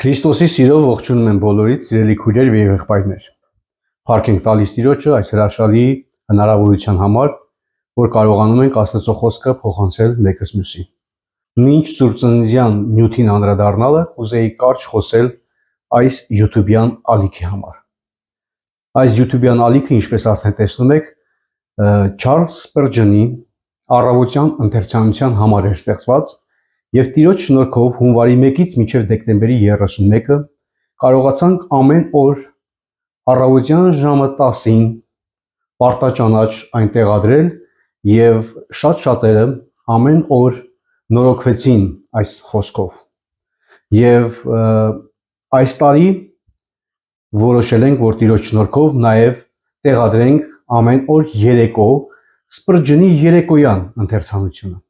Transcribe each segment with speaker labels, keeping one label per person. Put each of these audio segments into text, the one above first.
Speaker 1: Քրիստոսի սիրով ողջունում եմ բոլորիդ, սիրելի քույրեր եւ եղբայրներ։ Փառք ենք տալիս Տիրոջը այս հրաշալի հնարավորության համար, որ կարողանում ենք Աստծո խոսքը փոխանցել մեկս մյուսին։ Մինչ Սուրբ Ծննդյան նյութին անդրադառնալը, ուզեի կարճ խոսել այս YouTube-յան ալիքի համար։ Այս YouTube-յան ալիքը, ինչպես արդեն տեսնում եք, Չարլզ Սպրջենի առավոտյան ընթերցանության համար էր ստեղծված, եւ Տիրոջ շնորհքով հունվարի 1-ից մինչև դեկտեմբերի 31-ը կարողացանք ամեն օր առավոտյան ժամը 10-ին պարտաճանաչ այն տեղադրել եւ շատ-շատերը ամեն օր նորոգվեցին այս խոսքով։ Եվ այս տարի որոշել ենք, որ Տիրոջ շնորհքով նաեւ տեղադրենք ամեն օր երեկո Սպրջենի երեկոյան ընթերցանությունը։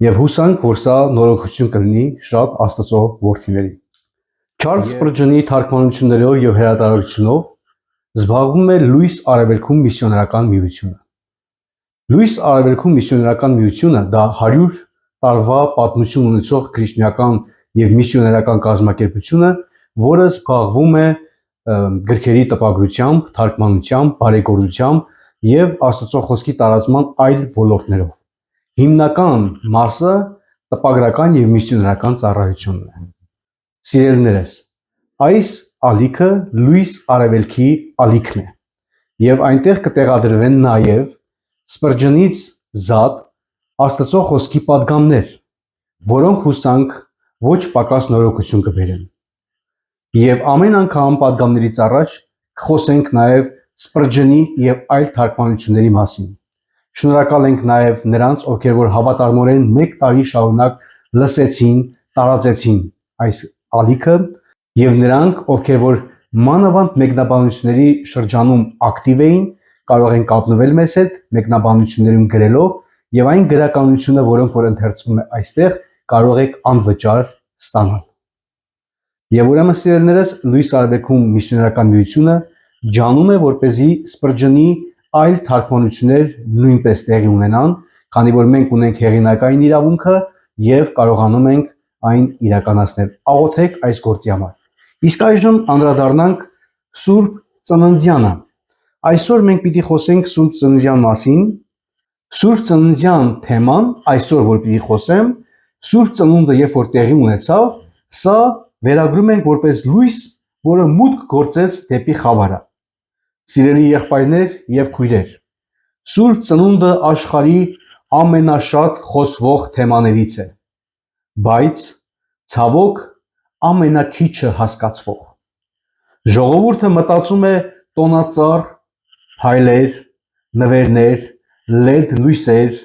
Speaker 1: Եվ հուսանք, որ սա նորոգություն կլինի շատ Աստծո որդիների։ Չարլզ Սպրջենի թարգմանություններով եւ հրատարակությունով զբաղվում է Լույս Արևելքում միսիոներական միությունը։ Լույս Արևելքում միսիոներական միությունը դա 100 տարվա պատմություն ունեցող քրիստոնեական եւ միսիոներական կազմակերպություն է, որը զբաղվում է գրքերի տպագրությամբ, թարգմանությամբ, բարեգործությամբ եւ Աստծո խոսքի տարածման այլ ոլորտներով։ Հիմնական մասը տպագրական եւ միսիոներական ծառայությունն է։ Սիրելիներս, այս ալիքը Լույս Արևելքի ալիքն է եւ այնտեղ կտեղադրվեն նաեւ Սպրջենից զատ Աստծո խոսքի պատգամներ, որոնք հուսանք ոչ պակաս նորոգություն կբերեն։ Եվ ամեն անգամ պատգամներից առաջ կխոսենք նաեւ Սպրջենի եւ այլ թարգմանությունների մասին։ Շնորհակալ ենք նաև նրանց, ովքեր որ հավատարմորեն 1 տարի շարունակ լսեցին, տարածեցին այս ալիքը եւ նրանք, ովքեր որ մանավանդ մեկնաբանությունների շրջանում ակտիվ էին, կարող են կապնվել մեզ հետ մեկնաբանություններում գրելով եւ այն գրականությունը, որոնք որ ընթերցվում է այստեղ, կարող եք անվճար ստանալ։ Եվ ուրեմն սիրելիներս, Լույս Արևելքում միսիոներական միությունը ջանում է, որպեսզի Սպրջենի այլ թարգմանություններ նույնպես տեղի ունենան, քանի որ մենք ունենք հեղինակային իրավունքը եւ կարողանում ենք այն իրականացնել։ Աղոթեք այս գործի համար։ Իսկ այժմ անդրադառնանք Սուրբ Ծննդյանը։ Այսօր մենք պիտի խոսենք Սուրբ Ծննդյան մասին։ Սուրբ Ծննդյան թեման այսօր որ պիտի խոսեմ, Սուրբ Ծնունդը երբ որ տեղի ունեցավ, սա վերագրում ենք որպես լույս, որը մուտք գործեց դեպի խավարը։ Սիրելի եղբայրներ եւ քույրեր, Սուրբ Ծնունդը աշխարհի ամենաշատ խոսվող թեմաներից է, բայց ցավոք ամենաքիչը հասկացվող։ Ժողովուրդը մտածում է տոնածառ, հայլեր, նվերներ, LED լույսեր,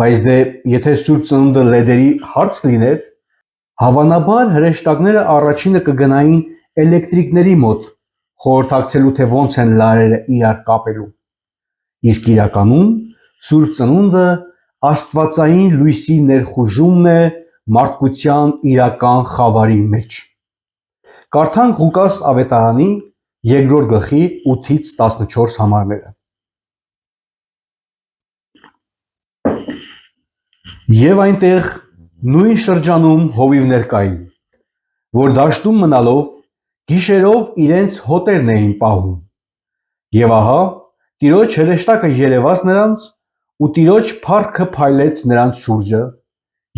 Speaker 1: բայց դե եթե Սուրբ Ծնունդը LED-երի հարց լիներ, հավանաբար հրեշտակները առաջինը կգնային էլեկտրիկների մոտ, խորհրդակցելու թե ոնց են լարերը իրար կապելու։ Իսկ իրականում Սուրբ Ծնունդը աստվածային լույսի ներխուժումն է մարդկության իրական խավարի մեջ։ Կարդանք Ղուկաս ավետարանի 2-րդ գլխի 8-ից 14 համարները։ Եվ այնտեղ նույն շրջանում հովիվներ կային, որ դաշտում մնալով գիշերով իրենց հոտերն էին պահում։ Եվ ահա Տիրոջ հրեշտակը երևաց նրանց, ու Տիրոջ փառքը փայլեց նրանց շուրջը,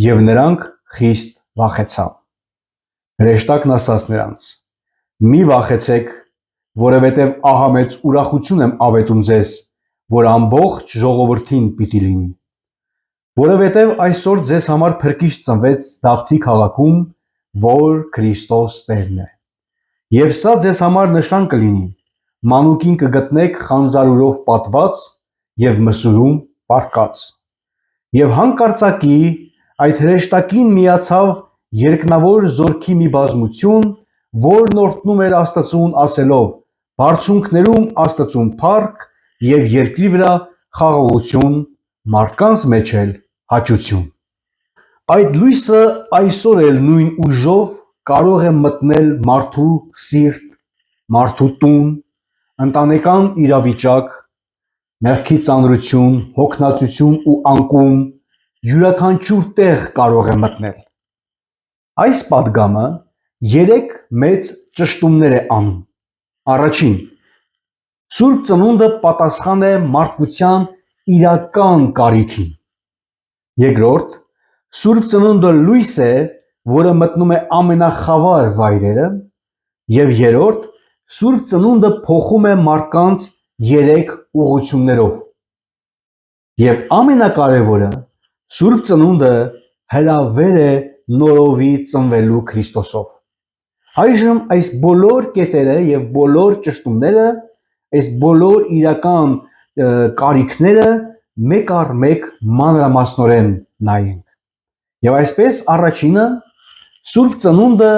Speaker 1: եւ նրանք խիստ վախեցան։ Հրեշտակն ասաց նրանց. «Մի վախեցեք, որովհետև ահա մեծ ուրախություն եմ ավետում ձեզ, որ ամբողջ ժողովրդին պիտի լինի։ Որովհետև այսօր ձեզ համար փրկիչ ծնվեց Դավթի քաղաքում, որ Քրիստոս Տերն է։ Եվ սա ձեզ համար նշան կլինի. մանուկին կգտնեք խանձարուրով պատված եւ մսուրում պառկած։ Եվ հանկարծակի այդ հրեշտակին միացավ երկնավոր զորքի մի բազմություն, որն օրհնում էր Աստծուն ասելով. բարձունքներում Աստծուն փառք եւ երկրի վրա խաղաղություն, մարդկանց մեջ էլ հաճություն։ Այդ լույսը այսօր էլ նույն ուժով կարող է մտնել մարդու սիրտ, մարդու տուն, ընտանեկան իրավիճակ, մեղքի ծանրություն, հոգնածություն ու անկում, յուրաքանչյուր տեղ կարող է մտնել։ Այս պատգամը երեք մեծ ճշտումներ է անում։ Առաջին, Սուրբ Ծնունդը պատասխան է մարդկության իրական կարիքին։ Երկրորդ, Սուրբ Ծնունդը լույս է, որը մտնում է ամենախավար վայրերը, եւ երրորդ, Սուրբ Ծնունդը փոխում է մարդկանց երեք ուղղություններով։ Եվ ամենակարևորը, Սուրբ Ծնունդը հրավեր է նորովի ծնվելու Քրիստոսով։ Այժմ այս բոլոր կետերը եւ բոլոր ճշտումները, այս բոլոր իրական կարիքները մեկ առ մեկ մանրամասնորեն նայենք։ Եվ այսպես առաջինը, Սուրբ Ծնունդը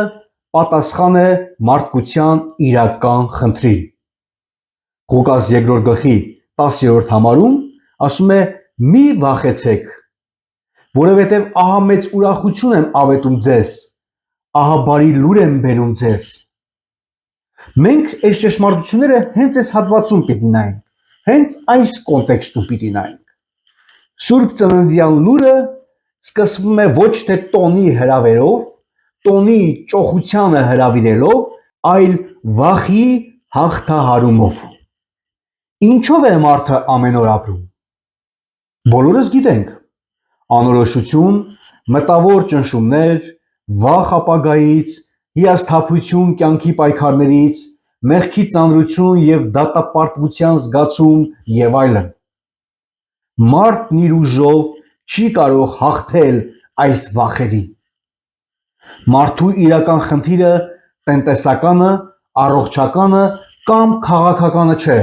Speaker 1: պատասխան է մարդկության իրական խնդրին։ Ղուկաս 2-րդ գլխի 10-րդ համարում ասում է. «Մի վախեցեք, որովհետև ահա մեծ ուրախություն եմ ավետում ձեզ, ահա բարի լուր եմ բերում ձեզ»։ Մենք այս ճշմարտությունները հենց այս հատվածում պիտի նայենք, հենց այս կոնտեքստում պիտի նայենք։ Սուրբ Ծննդյան լուրը սկսվում է ոչ թե տոնի հրավերով, տոնի ճոխությանը հրավիրելով, այլ վախի հաղթահարումով։ Ինչով է մարդը ամեն օր ապրում։ Բոլորս գիտենք. անորոշություն, մտավոր ճնշումներ, վախ ապագայից, հիասթափություն կյանքի պայքարներից, մեղքի ծանրություն եւ դատապարտության զգացում եւ այլն։ Մարդն իր ուժով չի կարող հաղթել այս վախերին։ Մարդու իրական խնդիրը տնտեսականը, առողջականը կամ քաղաքականը չէ։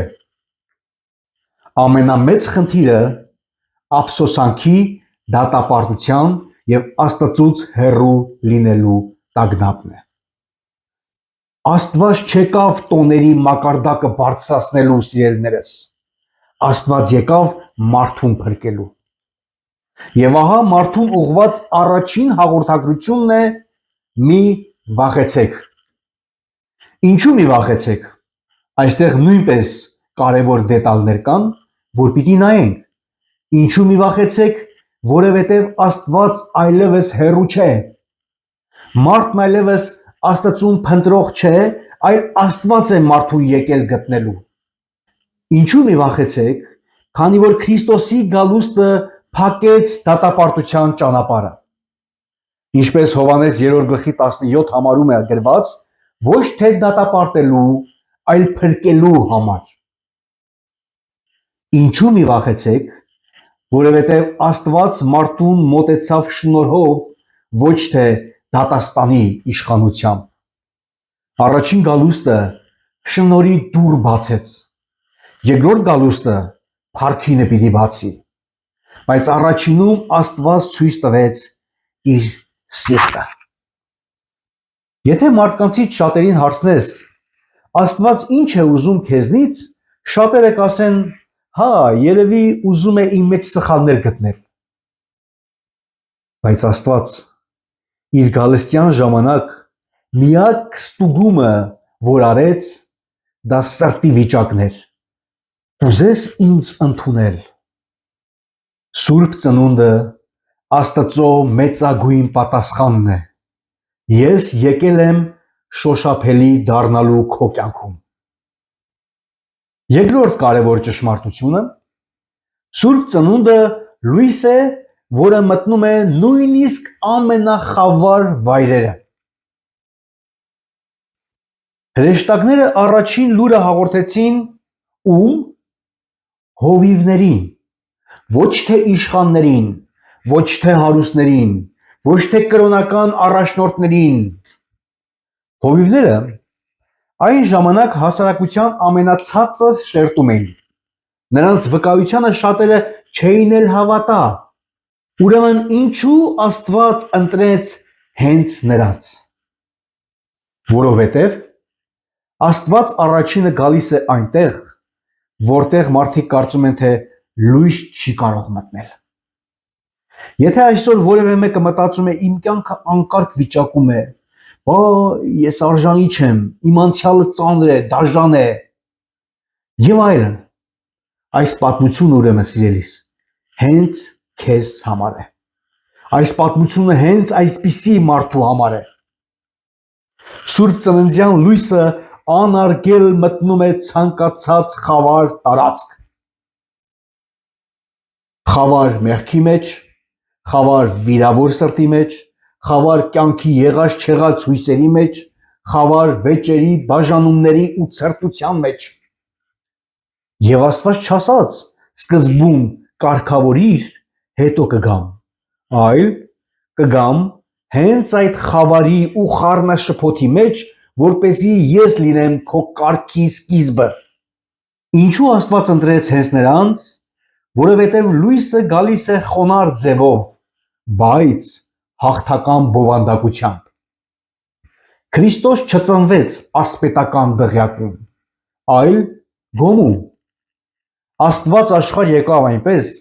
Speaker 1: Ամենամեծ խնդիրը ափսոսանքի, դատապարտության եւ Աստծուց հեռու լինելու տագնապն է։ Աստված չեկավ տոների մակարդակը բարձրացնելու, սիրելիներս։ Աստված եկավ մարդուն փրկելու։ Եվ ահա մարդուն ուղղված առաջին հաղորդագրությունն է՝ մի վախեցեք։ Ինչու մի վախեցեք։ Այստեղ նույնպես կարևոր դետալներ կան, որ պիտի նայենք։ Ինչու մի վախեցեք, որովհետև Աստված այլևս հեռու չէ։ Մարդն այլևս Աստծուն փնտրող չէ, այլ Աստված է մարդուն եկել գտնելու։ Ինչու մի վախեցեք, քանի որ Քրիստոսի գալուստը փակեց դատապարտության ճանապարհը։ Ինչպես Հովհաննես 3-րդ գլխի 17 համարում է գրված, ոչ թե դատապարտելու, այլ փրկելու համար։ Ինչու մի վախեցեք, որովհետև Աստված մարդուն մոտեցավ շնորհով, ոչ թե դատաստանի իշխանությամբ։ Առաջին գալուստը շնորհի դուռ բացեց, երկրորդ գալուստը փառքինը պիտի բացի, բայց առաջինում Աստված ցույց տվեց իր սիրտը։ Եթե մարդկանցից շատերին հարցնես, Աստված ինչ է ուզում քեզնից, շատերը կասեն, հա, երևի ուզում է իմ մեջ սխալներ գտնել։ Բայց Աստված իր գալստյան ժամանակ միակ ստուգումը, որ արեց, դա սրտի վիճակն էր։ Ուզես ինձ ընդունել։ Սուրբ Ծնունդը Աստծո մեծագույն պատասխանն է։ Ես եկել եմ շոշափելի դառնալու քո կյանքում։ Երկրորդ կարևոր ճշմարտությունը, Սուրբ Ծնունդը լույս է, որը մտնում է նույնիսկ ամենախավար վայրերը։ Հրեշտակները առաջին լուրը հաղորդեցին ում։ Հովիվներին, ոչ թե իշխաններին, ոչ թե հարուստներին, ոչ թե կրոնական առաջնորդներին։ Հովիվները այն ժամանակ հասարակության ամենացածր շերտում էին։ Նրանց վկայությանը շատերը չէին էլ հավատա։ Ուրեմն ինչու Աստված ընտրեց հենց նրանց։ Որովհետև Աստված առաջինը գալիս է այնտեղ, որտեղ մարդիկ կարծում են, թե լույս չի կարող մտնել։ Եթե այսօր որևէ մեկը մտածում է իմ կյանքը անկարգ վիճակում է, ես արժանի չեմ, իմ անցյալը ծանր է, դաժան է, եւ այլն, այս պատմությունը ուրեմն սիրելիս, հենց քեզ համար է։ Այս պատմությունը հենց այսպիսի մարդու համար է։ Սուրբ ծննդյան լույսը անարգել մտնում է ցանկացած խավար տարածք։ Խավար մեղքի մեջ, խավար վիրավոր սրտի մեջ, խավար կյանքի եղած չեղած հույսերի մեջ, խավար վեճերի, բաժանումների ու ցրտության մեջ։ Եվ Աստված չասաց սկզբում կարգավորիր, հետո կգամ, այլ կգամ հենց այդ խավարի ու խառնաշփոթի մեջ, որպեսզի ես լինեմ քո կարգի սկիզբը։ Ինչու Աստված ընտրեց հենց նրանց, որովհետև լույսը գալիս է խոնարհ ձևով, բայց հաղթական բովանդակությամբ։ Քրիստոս չծնվեց ասպետական դղյակում, այլ գոմում։ Աստված աշխարհ եկավ այնպես,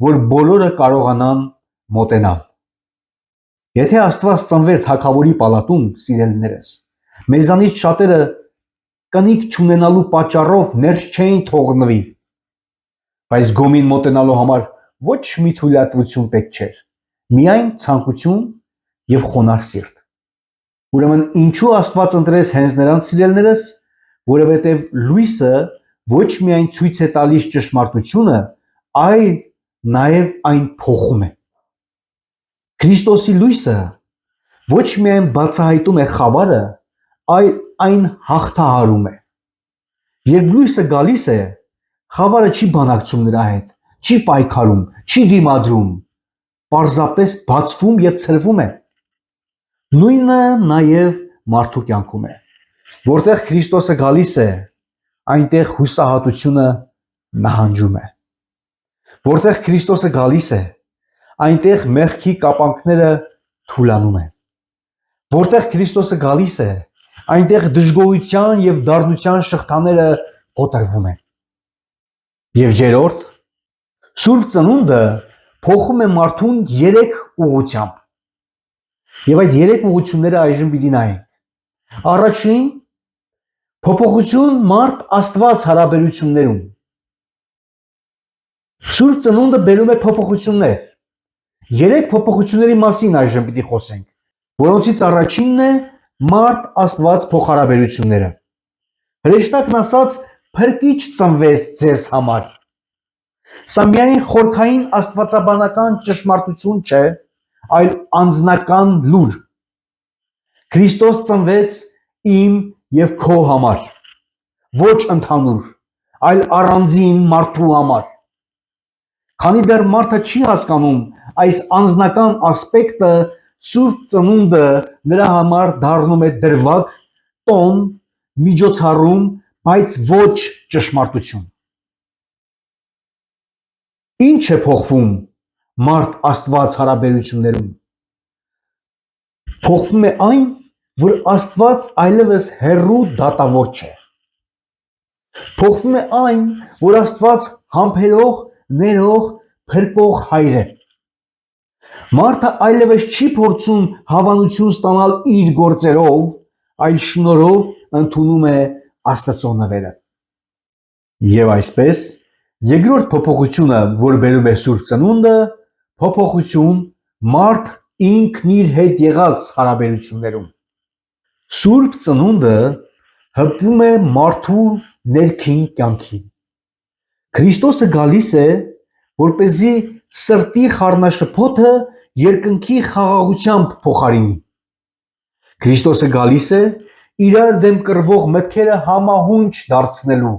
Speaker 1: որ բոլորը կարողանան մոտենալ։ Եթե Աստված ծնվեր թագավորի պալատում, սիրելիներս, մեզանից շատերը կնիկ չունենալու պատճառով ներս չէին թողնվի, բայց գոմին մոտենալու համար ոչ մի թույլատվություն պետք չէր, միայն ցանկություն եւ խոնարհ սիրտ։ Ուրեմն ինչու Աստված ընտրեց հենց նրանց, սիրելիներս, որովհետև լույսը ոչ միայն ցույց է տալիս ճշմարտությունը, այլ նաև այն փոխում է։ Քրիստոսի լույսը ոչ միայն բացահայտում է խավարը, այլ այն հաղթահարում է։ Երբ լույսը գալիս է, խավարը չի բանակցում նրա հետ, չի պայքարում, չի դիմադրում, պարզապես բացվում եւ ցրվում է։ Նույնը նաև մարդու կյանքում է։ Որտեղ Քրիստոսը գալիս է, այնտեղ հուսահատությունը նահանջում է։ Որտեղ Քրիստոսը գալիս է, այնտեղ մեղքի կապանքները թուլանում են։ Որտեղ Քրիստոսը գալիս է, այնտեղ դժգոհության եւ դառնության շղթաները կոտրվում են։ Եվ երրորդ, Սուրբ ծնունդը փոխում է մարդուն 3 ուղղությամբ։ Եվ այդ 3 ուղղությունները այժմ պիտի նայենք։ Առաջին, փոփոխություն մարդ-Աստված հարաբերություններում։ Սուրբ ծնունդը բերում է փոփոխություններ։ 3 փոփոխությունների մասին այժմ պիտի խոսենք, որոնցից առաջինն է մարդ-Աստված փոխհարաբերությունները։ Հրեշտակն ասաց, փրկիչ ծնվեց ձեզ համար։ Սա միայն խորքային աստվածաբանական ճշմարտություն չէ, այլ անձնական լուր։ Քրիստոս ծնվեց իմ եւ քո համար, ոչ ընդհանուր, այլ առանձին մարդու համար։ Քանի դեռ մարդը չի հասկանում այս անձնական ասպեկտը, Սուրբ ծնունդը նրա համար դառնում է դրվագ, տոն, միջոցառում, բայց ոչ ճշմարտություն։ Ինչ է փոխվում մարդ-Աստված հարաբերություններում։ Փոխվում է այն, որ Աստված այլևս հեռու դատավոր չէ։ Փոխվում է այն, որ Աստված համբերող, ներող, փրկող հայր է։ Մարդը այլևս չի փորձում հավանություն ստանալ իր գործերով, այլ շնորհով ընդունում է Աստծո նվերը։ Եվ այսպես, երկրորդ փոփոխությունը, որ բերում է Սուրբ ծնունդը, փոփոխություն մարդ ինքն իր հետ եղած հարաբերություններում։ Սուրբ ծնունդը հպվում է մարդու ներքին կյանքին։ Քրիստոսը գալիս է, որպեսզի սրտի խառնաշփոթը երկնքի խաղաղությամբ փոխարինի։ Քրիստոսը գալիս է իրար դեմ կռվող մտքերը համահունչ դարձնելու։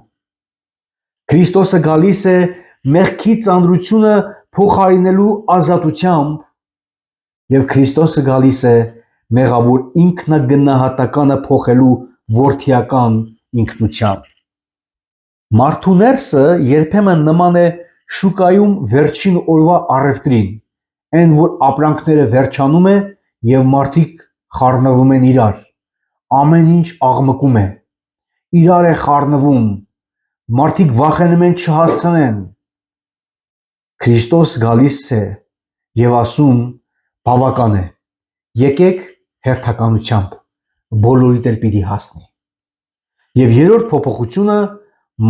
Speaker 1: Քրիստոսը գալիս է մեղքի ծանրությունը փոխարինելու ազատությամբ, եւ Քրիստոսը գալիս է մեղավոր ինքնագնահատականը փոխելու որդիական ինքնությամբ։ Մարդու ներսը երբեմն նման է շուկայում վերջին օրվա առևտրին, այն որ ապրանքները վերջանում է եւ մարդիկ խառնվում են իրար, ամեն ինչ աղմկում է, իրար է խառնվում, մարդիկ վախենում են չհասցնեն։ Քրիստոս գալիս է եւ ասում, բավական է, եկեք հերթականությամբ, բոլորիդ էլ պիտի հասնի։ Եվ երրորդ փոփոխությունը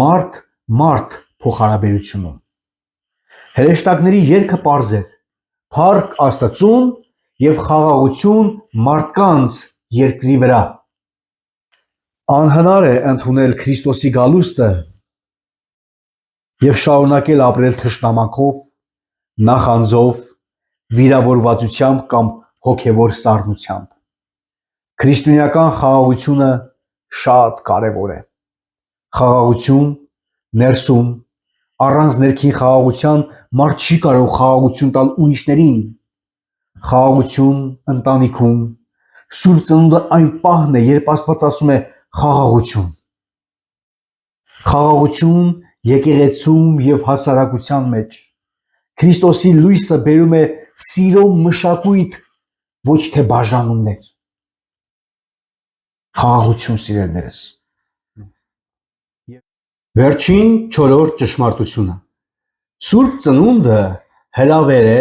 Speaker 1: մարդ փոխհարաբերությունում։ Հրեշտակների երգը պարզ էր, փառք Աստծուն եւ խաղաղություն մարդկանց երկրի վրա։ Անհնար է ընդունել Քրիստոսի գալուստը եւ շարունակել ապրել թշնամանքով, նախանձով, վիրավորվածությամբ կամ հոգևոր սառնությամբ։ Քրիստոնեական խաղաղությունը շատ կարևոր է։ Խաղաղություն ներսում, առանց ներքին խաղաղության մարդ չի կարող խաղաղություն տալ ուրիշներին։ Խաղաղություն ընտանիքում, Սուրբ Ծնունդը այն պահն է, երբ Աստված ասում է խաղաղություն։ Խաղաղություն եկեղեցում եւ հասարակության մեջ։ Քրիստոսի լույսը բերում է սիրո մշակույթ, ոչ թե բաժանումներ։ Խաղաղություն, սիրելիներս։ Վերջին 4-րդ ճշմարտությունը։ Սուրբ Ծնունդը հրավեր է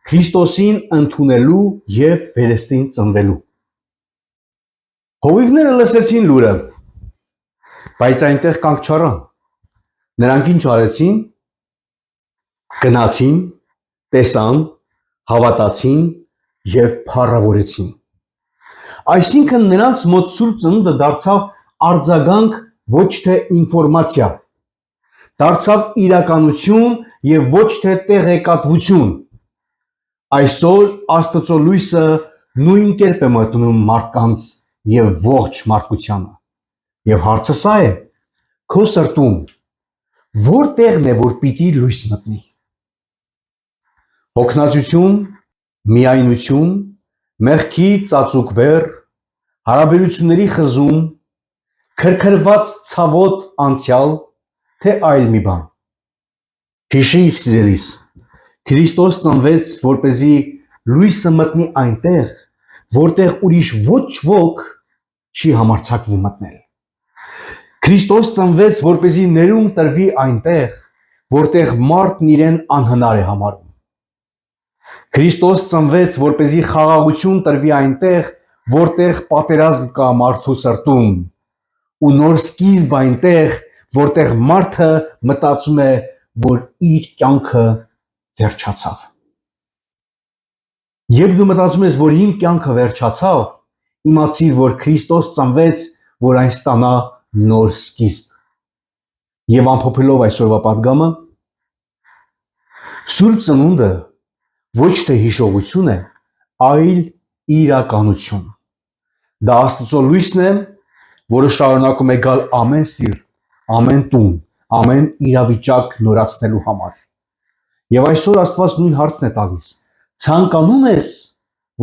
Speaker 1: Քրիստոսին ընդունելու եւ վերստին ծնվելու։ Հովիվները լսեցին լուրը, բայց այնտեղ կանգ չառան։ Նրանք ինչ արեցին։ Գնացին, տեսան, հավատացին եւ փառավորեցին։ Այսինքն նրանց մոտ Սուրբ Ծնունդը դարձավ արձագանք, ոչ թե ինֆորմացիա, դարձավ իրականություն եւ ոչ թե տեղեկատվություն։ Այսօր Աստծո լույսը նույն կերպ է մտնում մարդկանց եւ ողջ մարդկությանը։ Եվ հարցը սա է. քո սրտում որտեղն է, որ պիտի լույս մտնի։ Հոգնածություն, միայնություն, մեղքի ծածուկ հարաբերությունների խզում, քրքրված ցավոտ անցյալ, թե այլ մի բան։ Հիշիր, սիրելիս, Քրիստոս ծնվեց, որպեսզի լույսը մտնի այնտեղ, որտեղ ուրիշ ոչ ոք չի համարձակվում մտնել։ Քրիստոս ծնվեց, որպեսզի ներում տրվի այնտեղ, որտեղ մարդն իրեն անհնար է համարում։ Քրիստոս ծնվեց, որպեսզի խաղաղություն տրվի այնտեղ, որտեղ պատերազմ կա մարդու սրտում, ու նոր սկիզբ այնտեղ, որտեղ մարդը մտածում է, որ իր կյանքը վերջացավ։ Երբ դու մտածում ես, որ իմ կյանքը վերջացավ, իմացիր, որ Քրիստոս ծնվեց, որ այն ստանա նոր սկիզբ։ Եվ ամփոփելով այսօրվա պատգամը, Սուրբ Ծնունդը ոչ թե հիշողություն է, այլ իրականություն։ Դա Աստծո լույսն է, որը շարունակում է գալ ամեն սիրտ, ամեն տուն, ամեն իրավիճակ նորացնելու համար։ Եվ այսօր Աստված նույն հարցն է տալիս. ցանկանում ես,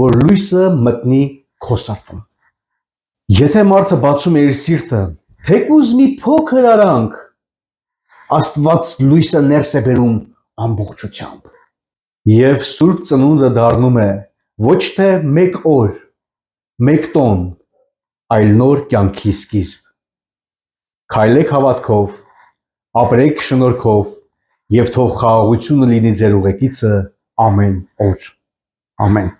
Speaker 1: որ լույսը մտնի քո սրտում։ Եթե մարդը բացում է իր սիրտը, թեկուզ մի փոքր արանք, Աստված լույսը ներս է բերում ամբողջությամբ։ Եվ Սուրբ Ծնունդը դառնում է ոչ թե մեկ օր, մեկ տոն, այլ նոր կյանքի սկիզբ։ Քայլեք հավատքով, ապրեք շնորհքով եւ թող խաղաղությունը լինի ձեր ուղեկիցը ամեն օր։ Ամեն։